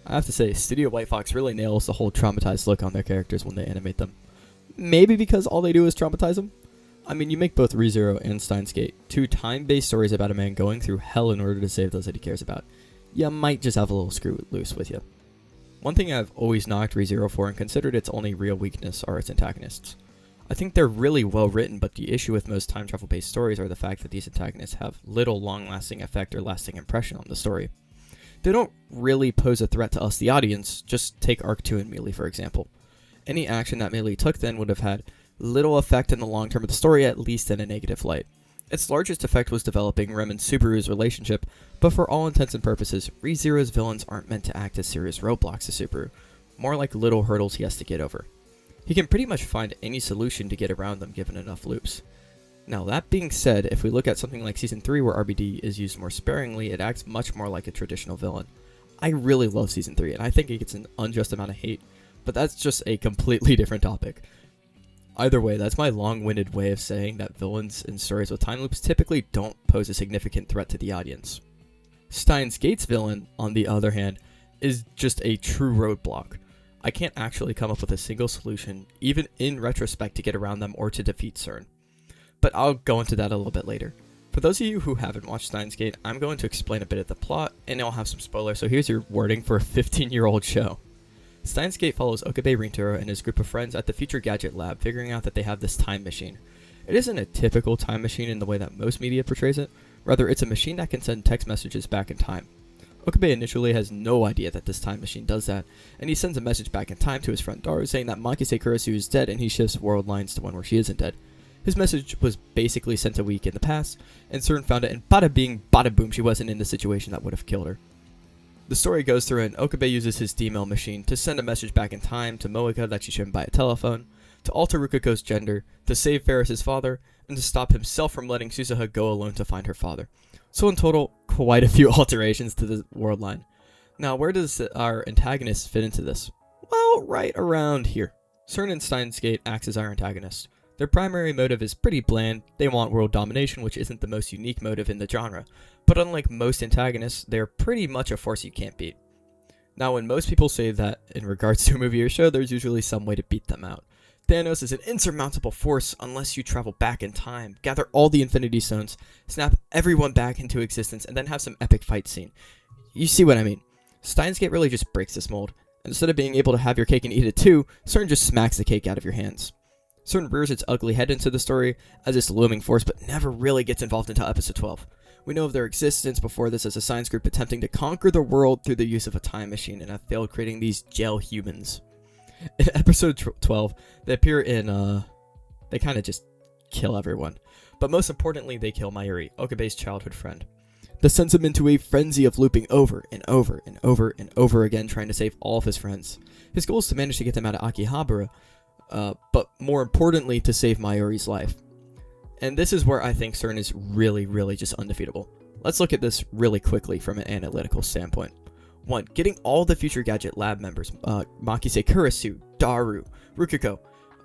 I have to say, Studio White Fox really nails the whole traumatized look on their characters when they animate them. Maybe because all they do is traumatize them? I mean, you make both ReZero and Steins Gate, two time-based stories about a man going through hell in order to save those that he cares about. You might just have a little screw loose with you. One thing I've always knocked ReZero for and considered its only real weakness are its antagonists. I think they're really well written, but the issue with most time travel based stories are the fact that these antagonists have little long lasting effect or lasting impression on the story. They don't really pose a threat to us, the audience. Just take Arc 2 and Melee, for example. Any action that Melee took then would have had little effect in the long term of the story, at least in a negative light. Its largest effect was developing Rem and Subaru's relationship, but for all intents and purposes, ReZero's villains aren't meant to act as serious roadblocks to Subaru, more like little hurdles he has to get over. He can pretty much find any solution to get around them given enough loops. Now that being said, if we look at something like Season 3 where RBD is used more sparingly, it acts much more like a traditional villain. I really love Season 3 and I think it gets an unjust amount of hate, but that's just a completely different topic. Either way, that's my long-winded way of saying that villains in stories with time loops typically don't pose a significant threat to the audience. Steins Gate's villain, on the other hand, is just a true roadblock. I can't actually come up with a single solution, even in retrospect, to get around them or to defeat CERN. But I'll go into that a little bit later. For those of you who haven't watched Steins Gate, I'm going to explain a bit of the plot, and I'll have some spoilers, so here's your warning for a 15-year-old show. Steins Gate follows Okabe Rintaro and his group of friends at the Future Gadget Lab, figuring out that they have this time machine. It isn't a typical time machine in the way that most media portrays it, rather it's a machine that can send text messages back in time. Okabe initially has no idea that this time machine does that, and he sends a message back in time to his friend Daru saying that Makise Kurisu is dead and he shifts world lines to one where she isn't dead. His message was basically sent a week in the past, and CERN found it, and bada bing, bada boom, she wasn't in the situation that would have killed her. The story goes through and Okabe uses his D-mail machine to send a message back in time to Moeka that she shouldn't buy a telephone, to alter Rukako's gender, to save Ferris's father, and to stop himself from letting Suzuha go alone to find her father. So in total, quite a few alterations to the world line. Now, where does our antagonist fit into this? Well, right around here. CERN and Steins Gate acts as our antagonist. Their primary motive is pretty bland. They want world domination, which isn't the most unique motive in the genre. But unlike most antagonists, they're pretty much a force you can't beat. Now, when most people say that in regards to a movie or show, there's usually some way to beat them out. Thanos is an insurmountable force unless you travel back in time, gather all the Infinity Stones, snap everyone back into existence, and then have some epic fight scene. You see what I mean? Steins Gate really just breaks this mold. Instead of being able to have your cake and eat it too, CERN just smacks the cake out of your hands. CERN rears its ugly head into the story as this looming force, but never really gets involved until episode 12. We know of their existence before this as a science group attempting to conquer the world through the use of a time machine and have failed creating these gel humans. In episode 12, they appear in, they kind of just kill everyone. But most importantly, they kill Mayuri, Okabe's childhood friend. This sends him into a frenzy of looping over and over and over and over again, trying to save all of his friends. His goal is to manage to get them out of Akihabara, but more importantly, to save Mayuri's life. And this is where I think CERN is really just undefeatable. Let's look at this really quickly from an analytical standpoint. 1. Getting all the Future Gadget Lab members, Makise Kurisu, Daru, Rukiko,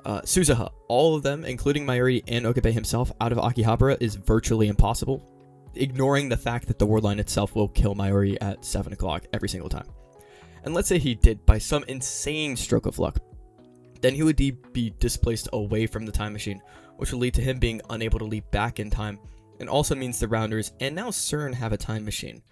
Suzuha, all of them, including Mayuri and Okabe himself, out of Akihabara is virtually impossible, ignoring the fact that the world line itself will kill Mayuri at 7 o'clock every single time. And let's say he did by some insane stroke of luck. Then he would be displaced away from the time machine, which will lead to him being unable to leap back in time, and also means the Rounders and now CERN have a time machine.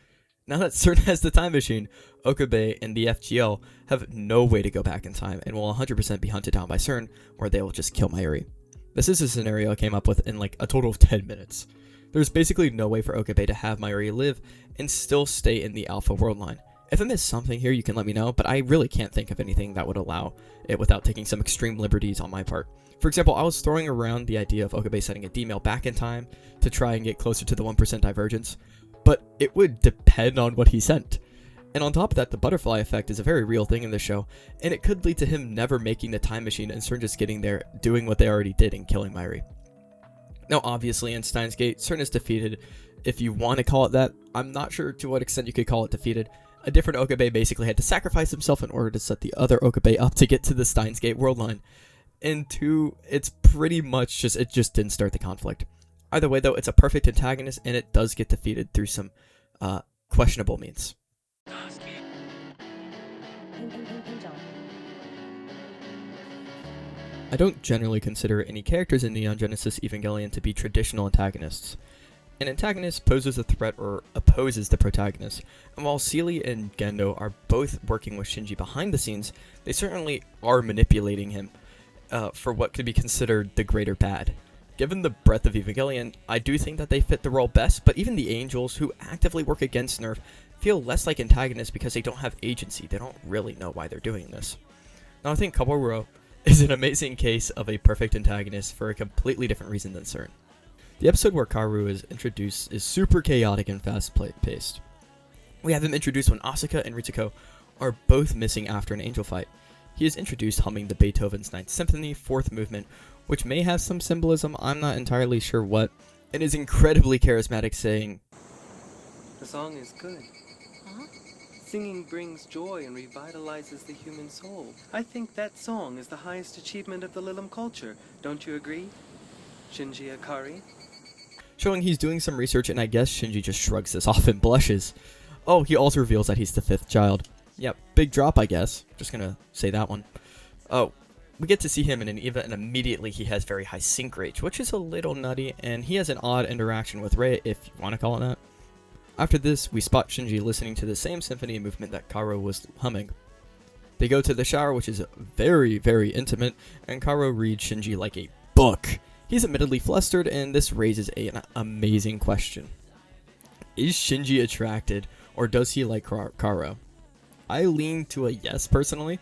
Now that CERN has the time machine, Okabe and the FGL have no way to go back in time and will 100% be hunted down by CERN, where they will just kill Mayuri. This is a scenario I came up with in like a total of 10 minutes. There's basically no way for Okabe to have Mayuri live and still stay in the Alpha world line. If I missed something here, you can let me know, but I really can't think of anything that would allow it without taking some extreme liberties on my part. For example, I was throwing around the idea of Okabe sending a D-mail back in time to try and get closer to the 1% divergence, but it would depend on what he sent. And on top of that, the butterfly effect is a very real thing in this show, and it could lead to him never making the time machine and CERN just getting there, doing what they already did and killing Mayuri. Now, obviously, in Steins Gate, CERN is defeated. If you want to call it that, I'm not sure to what extent you could call it defeated. A different Okabe basically had to sacrifice himself in order to set the other Okabe up to get to the Steins Gate world line. And 2, it's pretty much just, it just didn't start the conflict. Either way, though, it's a perfect antagonist, and it does get defeated through some questionable means. I don't generally consider any characters in Neon Genesis Evangelion to be traditional antagonists. An antagonist poses a threat or opposes the protagonist, and while Seely and Gendo are both working with Shinji behind the scenes, they certainly are manipulating him for what could be considered the greater bad. Given the breadth of Evangelion, I do think that they fit the role best, but even the angels who actively work against Nerf feel less like antagonists because they don't have agency. They don't really know why they're doing this. Now I think Kaworu is an amazing case of a perfect antagonist for a completely different reason than CERN. The episode where Kaworu is introduced is super chaotic and fast-paced. We have him introduced when Asuka and Ritsuko are both missing after an angel fight. He is introduced humming the Beethoven's Ninth Symphony, 4th movement, which may have some symbolism, I'm not entirely sure what, and is incredibly charismatic, saying, "The song is good. Huh? Singing brings joy and revitalizes the human soul. I think that song is the highest achievement of the Lilim culture. Don't you agree, Shinji Ikari?" Showing he's doing some research, and I guess Shinji just shrugs this off and blushes. Oh, he also reveals that he's the 5th child. Yep, big drop, I guess. Just gonna say that one. Oh, we get to see him in an EVA, and immediately he has very high sync rates, which is a little nutty, and he has an odd interaction with Rei, if you want to call it that. After this, we spot Shinji listening to the same symphony movement that Kaworu was humming. They go to the shower, which is very, very intimate, and Kaworu reads Shinji like a book. He's admittedly flustered, and this raises an amazing question. Is Shinji attracted, or does he like Kaworu? I lean to a yes, personally.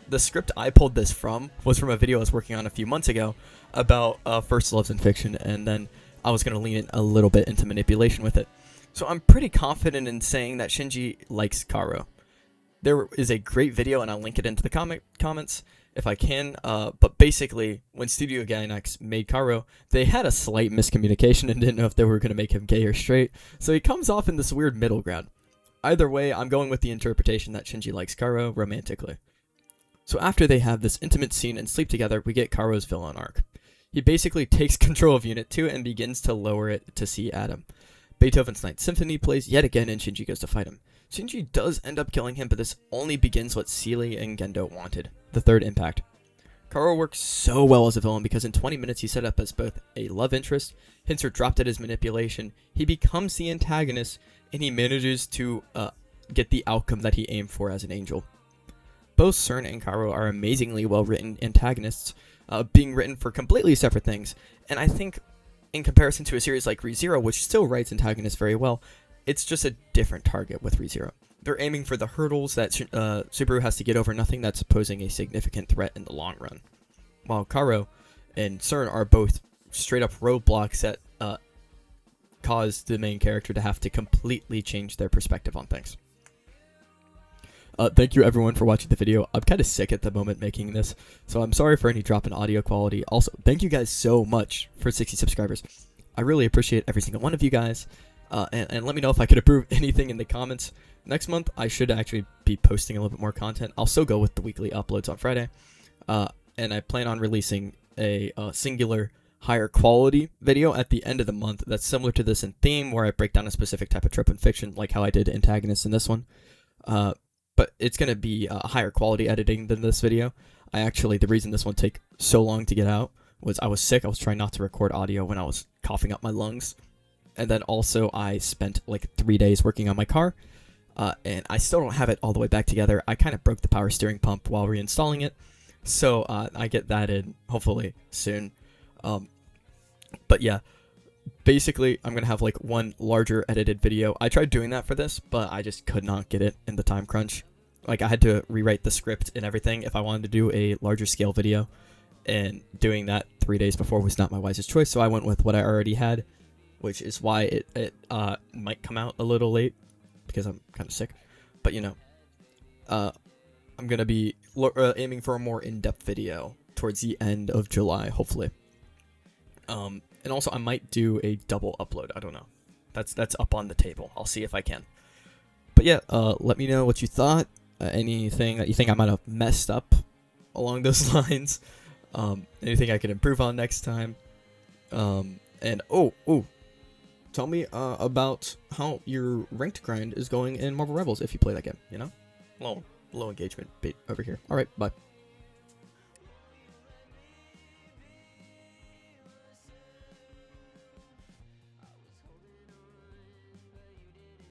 The script I pulled this from was from a video I was working on a few months ago about first loves in fiction, and then I was going to lean in a little bit into manipulation with it. So I'm pretty confident in saying that Shinji likes Kaworu. There is a great video, and I'll link it into the comments if I can, but basically, when Studio Gainax made Kaworu, they had a slight miscommunication and didn't know if they were going to make him gay or straight, so he comes off in this weird middle ground. Either way, I'm going with the interpretation that Shinji likes Kaworu romantically. So after they have this intimate scene and sleep together, we get Kaworu's villain arc. He basically takes control of Unit 2 and begins to lower it to see Adam. Beethoven's Ninth Symphony plays yet again, and Shinji goes to fight him. Shinji does end up killing him, but this only begins what Seely and Gendo wanted, the third impact. Kaworu works so well as a villain because in 20 minutes he's set up as both a love interest, hints are dropped at his manipulation, he becomes the antagonist, and he manages to get the outcome that he aimed for as an angel. Both CERN and Kaworu are amazingly well-written antagonists, being written for completely separate things, and I think in comparison to a series like ReZero, which still writes antagonists very well, it's just a different target with ReZero. They're aiming for the hurdles that Subaru has to get over, nothing that's posing a significant threat in the long run. While Kaworu and CERN are both straight-up roadblocks that cause the main character to have to completely change their perspective on things. Thank you everyone for watching the video. I'm kind of sick at the moment making this, so I'm sorry for any drop in audio quality. Also, thank you guys so much for 60 subscribers. I really appreciate every single one of you guys. And let me know if I could improve anything in the comments. Next month, I should actually be posting a little bit more content. I'll still go with the weekly uploads on Friday. And I plan on releasing a singular higher quality video at the end of the month that's similar to this in theme, where I break down a specific type of trope in fiction, like how I did Antagonist in this one. But it's going to be higher quality editing than this video. The reason this one take so long to get out was I was sick. I was trying not to record audio when I was coughing up my lungs. And then also I spent like 3 days working on my car, and I still don't have it all the way back together. I kind of broke the power steering pump while reinstalling it, so I get that in hopefully soon. But yeah, basically I'm going to have like one larger edited video. I tried doing that for this, but I just could not get it in the time crunch. Like I had to rewrite the script and everything if I wanted to do a larger scale video, and doing that 3 days before was not my wisest choice, so I went with what I already had, which is why it might come out a little late, because I'm kind of sick. But, you know, I'm going to be aiming for a more in-depth video towards the end of July, hopefully. And also, I might do a double upload. I don't know. That's up on the table. I'll see if I can. But yeah, let me know what you thought. Anything that you think I might have messed up along those lines. Anything I can improve on next time. And, tell me about how your ranked grind is going in Marvel Rebels if you play that game, you know? low engagement bait over here. All right, bye.